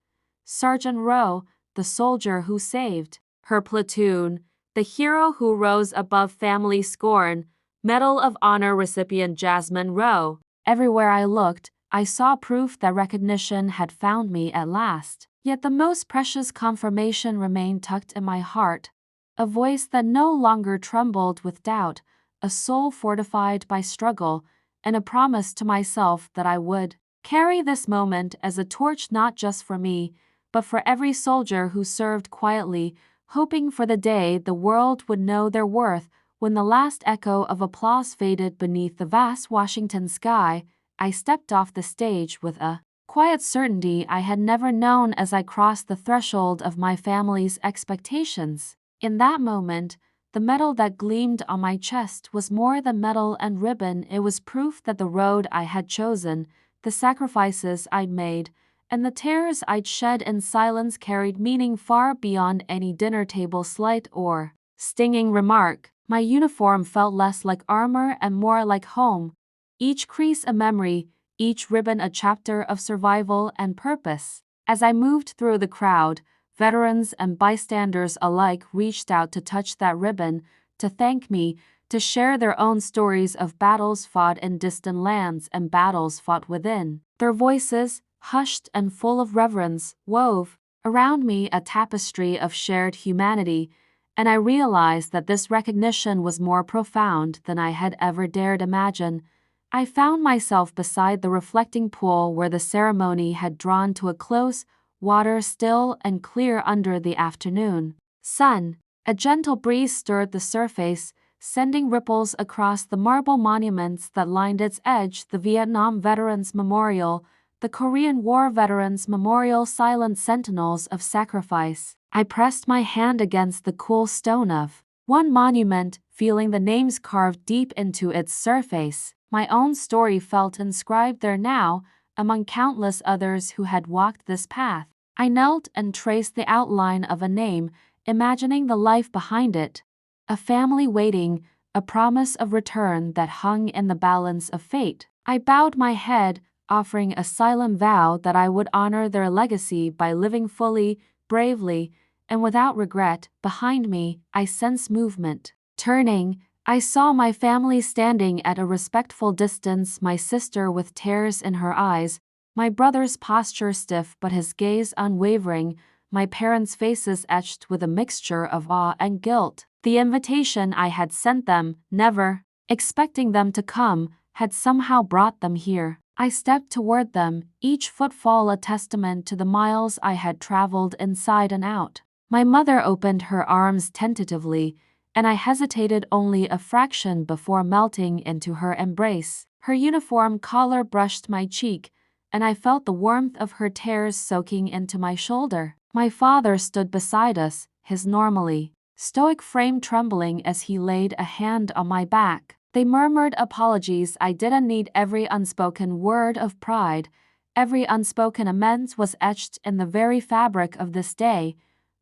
Sergeant Rowe, the soldier who saved her platoon, the hero who rose above family scorn, Medal of Honor recipient Jasmine Rowe. Everywhere I looked, I saw proof that recognition had found me at last. Yet the most precious confirmation remained tucked in my heart, a voice that no longer trembled with doubt, a soul fortified by struggle, and a promise to myself that I would carry this moment as a torch, not just for me, but for every soldier who served quietly, hoping for the day the world would know their worth. When the last echo of applause faded beneath the vast Washington sky, I stepped off the stage with a quiet certainty I had never known as I crossed the threshold of my family's expectations. In that moment, the medal that gleamed on my chest was more than medal and ribbon. It was proof that the road I had chosen, the sacrifices I'd made, and the tears I'd shed in silence carried meaning far beyond any dinner table slight or stinging remark. My uniform felt less like armor and more like home, each crease a memory, each ribbon a chapter of survival and purpose. As I moved through the crowd, veterans and bystanders alike reached out to touch that ribbon, to thank me, to share their own stories of battles fought in distant lands and battles fought within. Their voices, hushed and full of reverence, wove around me a tapestry of shared humanity, and I realized that this recognition was more profound than I had ever dared imagine. I found myself beside the reflecting pool where the ceremony had drawn to a close, water still and clear under the afternoon sun. A gentle breeze stirred the surface, sending ripples across the marble monuments that lined its edge: the Vietnam Veterans Memorial, the Korean War Veterans Memorial, silent sentinels of sacrifice. I pressed my hand against the cool stone of one monument, feeling the names carved deep into its surface. My own story felt inscribed there now, among countless others who had walked this path. I knelt and traced the outline of a name, imagining the life behind it. A family waiting, a promise of return that hung in the balance of fate. I bowed my head, offering a silent vow that I would honor their legacy by living fully, bravely, and without regret. Behind me, I sensed movement. Turning, I saw my family standing at a respectful distance, my sister with tears in her eyes, my brother's posture stiff but his gaze unwavering, my parents' faces etched with a mixture of awe and guilt. The invitation I had sent them, never expecting them to come, had somehow brought them here. I stepped toward them, each footfall a testament to the miles I had traveled inside and out. My mother opened her arms tentatively, and I hesitated only a fraction before melting into her embrace. Her uniform collar brushed my cheek, and I felt the warmth of her tears soaking into my shoulder. My father stood beside us, his normally stoic frame trembling as he laid a hand on my back. They murmured apologies. I didn't need every unspoken word of pride. Every unspoken amends was etched in the very fabric of this day.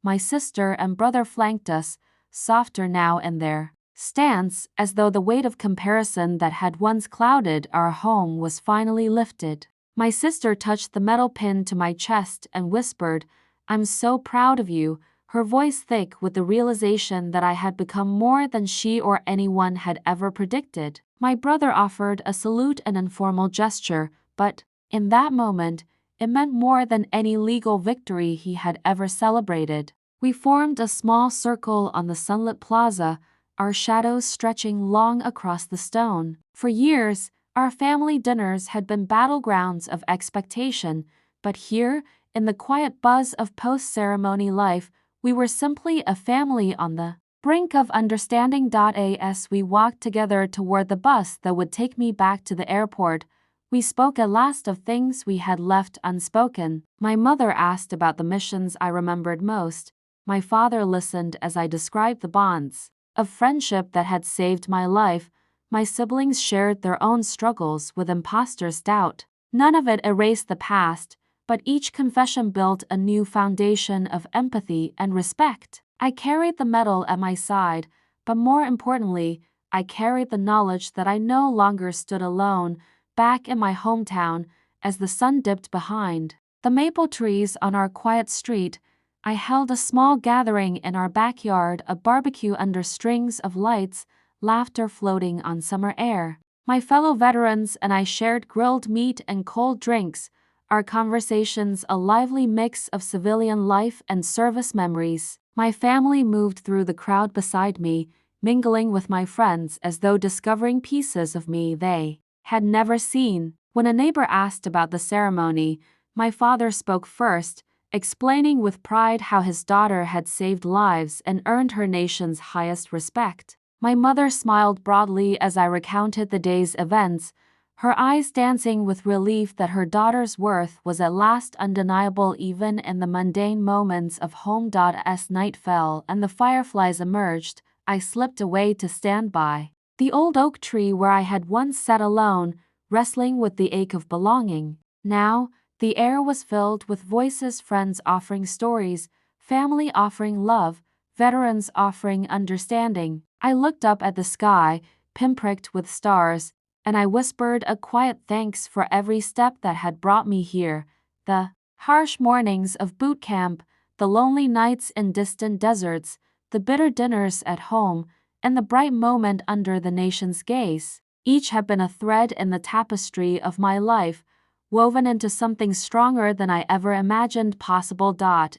My sister and brother flanked us, softer now in their stance, as though the weight of comparison that had once clouded our home was finally lifted. My sister touched the metal pin to my chest and whispered, "I'm so proud of you," her voice thick with the realization that I had become more than she or anyone had ever predicted. My brother offered a salute, an informal gesture, but, in that moment, it meant more than any legal victory he had ever celebrated. We formed a small circle on the sunlit plaza, our shadows stretching long across the stone. For years, our family dinners had been battlegrounds of expectation, but here, in the quiet buzz of post-ceremony life, we were simply a family on the brink of understanding. As we walked together toward the bus that would take me back to the airport, we spoke at last of things we had left unspoken. My mother asked about the missions I remembered most. My father listened as I described the bonds of friendship that had saved my life. My siblings shared their own struggles with imposter's doubt. None of it erased the past, but each confession built a new foundation of empathy and respect. I carried the medal at my side, but more importantly, I carried the knowledge that I no longer stood alone, back in my hometown, as the sun dipped behind the maple trees on our quiet street. I held a small gathering in our backyard, a barbecue under strings of lights, laughter floating on summer air. My fellow veterans and I shared grilled meat and cold drinks, our conversations a lively mix of civilian life and service memories. My family moved through the crowd beside me, mingling with my friends as though discovering pieces of me they had never seen. When a neighbor asked about the ceremony, my father spoke first, explaining with pride how his daughter had saved lives and earned her nation's highest respect. My mother smiled broadly as I recounted the day's events, her eyes dancing with relief that her daughter's worth was at last undeniable even in the mundane moments of home. As night fell and the fireflies emerged, I slipped away to stand by the old oak tree where I had once sat alone, wrestling with the ache of belonging. Now, the air was filled with voices, friends offering stories, family offering love, veterans offering understanding. I looked up at the sky, pinpricked with stars, and I whispered a quiet thanks for every step that had brought me here. The harsh mornings of boot camp, the lonely nights in distant deserts, the bitter dinners at home, and the bright moment under the nation's gaze. Each had been a thread in the tapestry of my life, woven into something stronger than I ever imagined possible.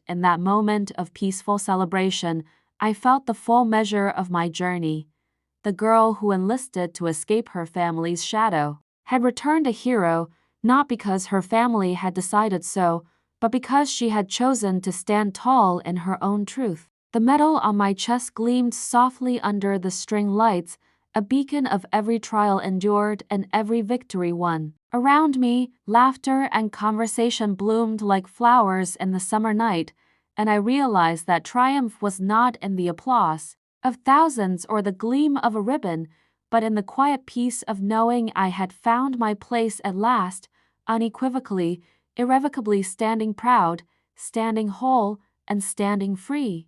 In that moment of peaceful celebration, I felt the full measure of my journey. The girl who enlisted to escape her family's shadow had returned a hero, not because her family had decided so, but because she had chosen to stand tall in her own truth. The medal on my chest gleamed softly under the string lights, a beacon of every trial endured and every victory won. Around me, laughter and conversation bloomed like flowers in the summer night, and I realized that triumph was not in the applause of thousands or the gleam of a ribbon, but in the quiet peace of knowing I had found my place at last, unequivocally, irrevocably standing proud, standing whole, and standing free.